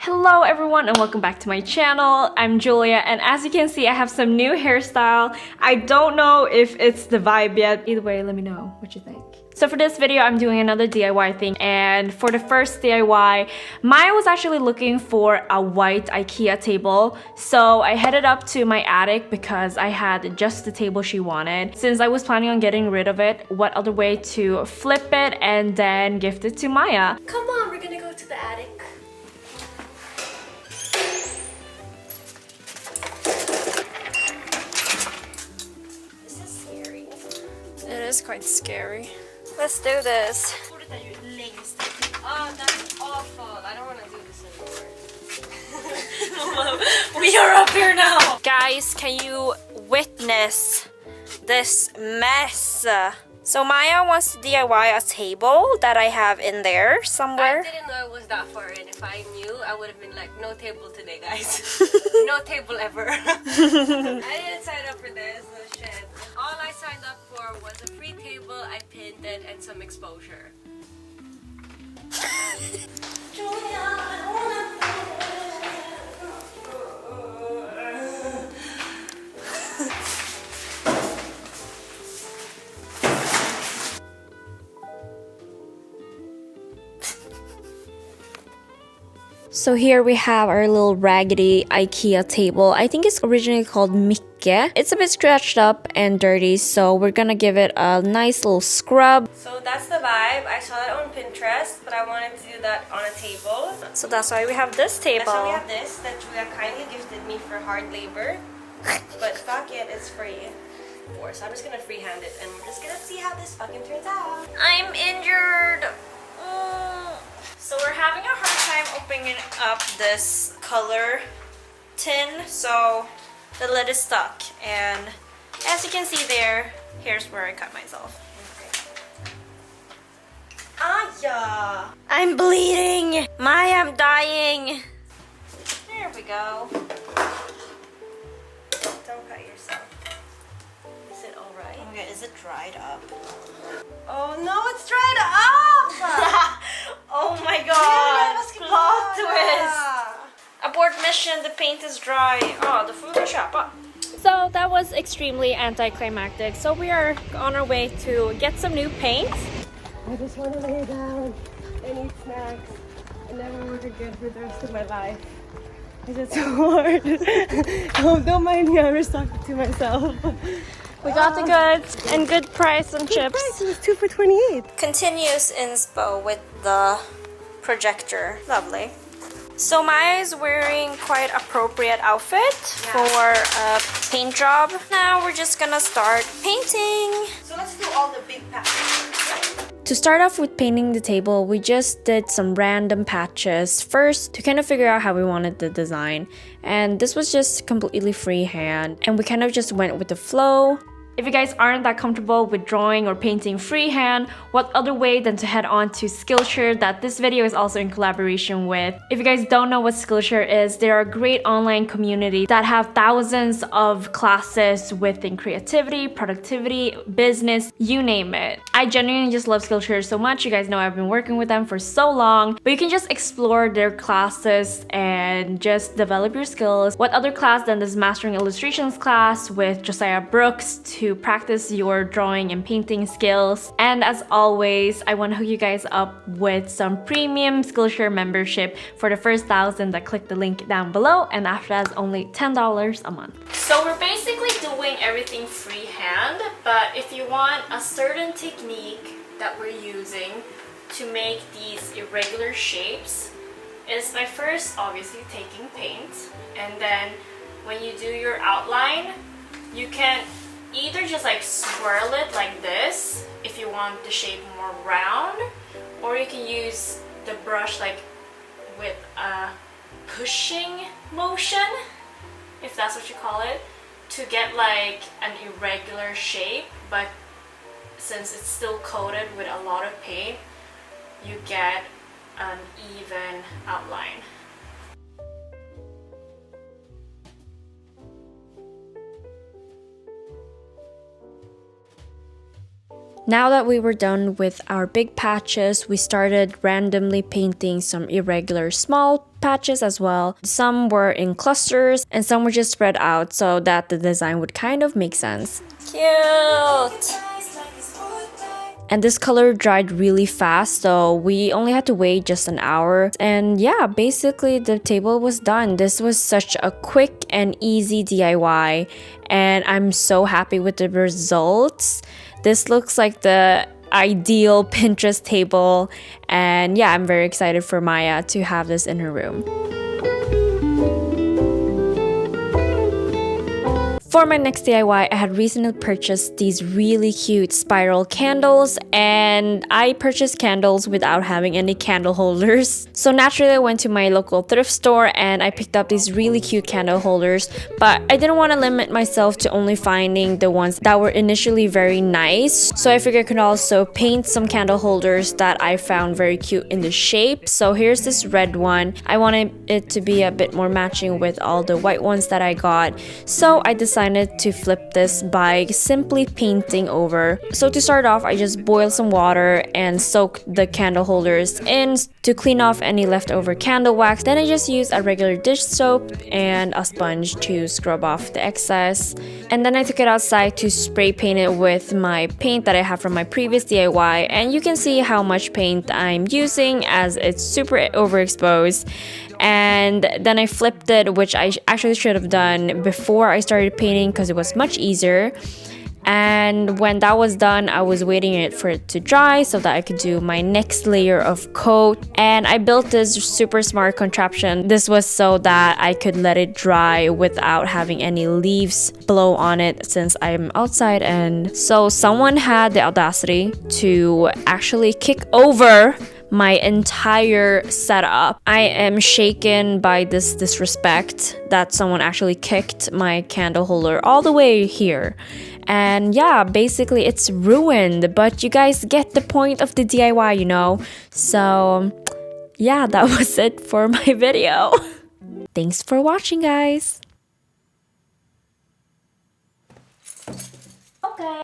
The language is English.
Hello everyone and welcome back to my channel. I'm Julia and as you can see I have some new hairstyle. I don't know if it's the vibe yet. Either way, let me know what you think. So for this video I'm doing another DIY thing, and for the first DIY Maya was actually looking for a white IKEA table. So I headed up to my attic because I had just the table she wanted. Since I was planning on getting rid of it, what other way to flip it and then gift it to Maya? Come on, we're gonna go to the attic. It is quite scary. Let's do this. Oh, that's awful. I don't want to do this anymore. We are up here now! Guys, can you witness this mess? So Maya wants to DIY a table that I have in there somewhere. I didn't know it was that far in. If I knew, I would have been like, no table today, guys. No table ever. I didn't sign up for this. No shit. All I signed up for was a free table, I pinned it, and some exposure. Julia, I don't wanna... So here we have our little raggedy IKEA table. I think it's originally called Mikke. It's a bit scratched up and dirty, so we're gonna give it a nice little scrub. So that's the vibe. I saw it on Pinterest, but I wanted to do that on a table. So that's why we have this table. That's why we have this that Julia kindly gifted me for hard labor. But fuck it, it's free. So I'm just gonna freehand it and we're just gonna see how this fucking turns out. I'm injured. So we're having a hard time opening up this color tin, so the lid is stuck, and as you can see there, here's where I cut myself. Yeah. I'm bleeding! Maya, I'm dying! There we go. Don't cut yourself. Is it alright? Okay, is it dried up? Oh no, it's dried up! Oh my god! Plot twist! Abort mission, the paint is dry. Oh, the Photoshop. Oh. So that was extremely anticlimactic. So we are on our way to get some new paint. I just want to lay down and eat snacks and never work again for the rest of my life. It's just so hard. Don't mind me, I'm just talking to myself. We got the goods and good price on chips. Price, it was 2 for $28. Continuous inspo with the projector. Lovely. So Maya is wearing quite appropriate outfit for a paint job. Now we're just gonna start painting. So let's do all the big patches. To start off with painting the table, we just did some random patches first to kind of figure out how we wanted the design. And this was just completely freehand, and we kind of just went with the flow. If you guys aren't that comfortable with drawing or painting freehand, what other way than to head on to Skillshare that this video is also in collaboration with. If you guys don't know what Skillshare is, they're a great online community that have thousands of classes within creativity, productivity, business, you name it. I genuinely just love Skillshare so much. You guys know I've been working with them for so long, but you can just explore their classes and just develop your skills. What other class than this Mastering Illustrations class with Josiah Brooks to practice your drawing and painting skills. And as always, I want to hook you guys up with some premium Skillshare membership for the first 1,000 that click the link down below, and after that it's only $10 a month. So we're basically doing everything freehand, but if you want a certain technique that we're using to make these irregular shapes, is by first obviously taking paint, and then when you do your outline, you can either just like swirl it like this if you want the shape more round, or you can use the brush like with a pushing motion, if that's what you call it, to get like an irregular shape, but since it's still coated with a lot of paint, you get an even outline. Now that we were done with our big patches, we started randomly painting some irregular small patches as well. Some were in clusters and some were just spread out so that the design would kind of make sense. Cute! And this color dried really fast, so we only had to wait just an hour. And yeah, basically the table was done. This was such a quick and easy DIY, and I'm so happy with the results. This looks like the ideal Pinterest table, and yeah, I'm very excited for Maya to have this in her room. For my next DIY, I had recently purchased these really cute spiral candles, and I purchased candles without having any candle holders. So naturally I went to my local thrift store and I picked up these really cute candle holders, but I didn't want to limit myself to only finding the ones that were initially very nice. So I figured I could also paint some candle holders that I found very cute in the shape. So here's this red one. I wanted it to be a bit more matching with all the white ones that I got. So I decided to flip this by simply painting over. So to start off, I just boiled some water and soaked the candle holders in to clean off any leftover candle wax. Then I just used a regular dish soap and a sponge to scrub off the excess. And then I took it outside to spray paint it with my paint that I have from my previous DIY. And you can see how much paint I'm using as it's super overexposed. And then I flipped it, which I actually should have done before I started painting because it was much easier. And when that was done, I was waiting for it to dry so that I could do my next layer of coat. And I built this super smart contraption. This was so that I could let it dry without having any leaves blow on it since I'm outside. And so someone had the audacity to actually kick over my entire setup. I am shaken by this disrespect that someone actually kicked my candle holder all the way here. And yeah, basically it's ruined, but you guys get the point of the DIY, you know? So yeah, that was it for my video. Thanks for watching, guys. Okay.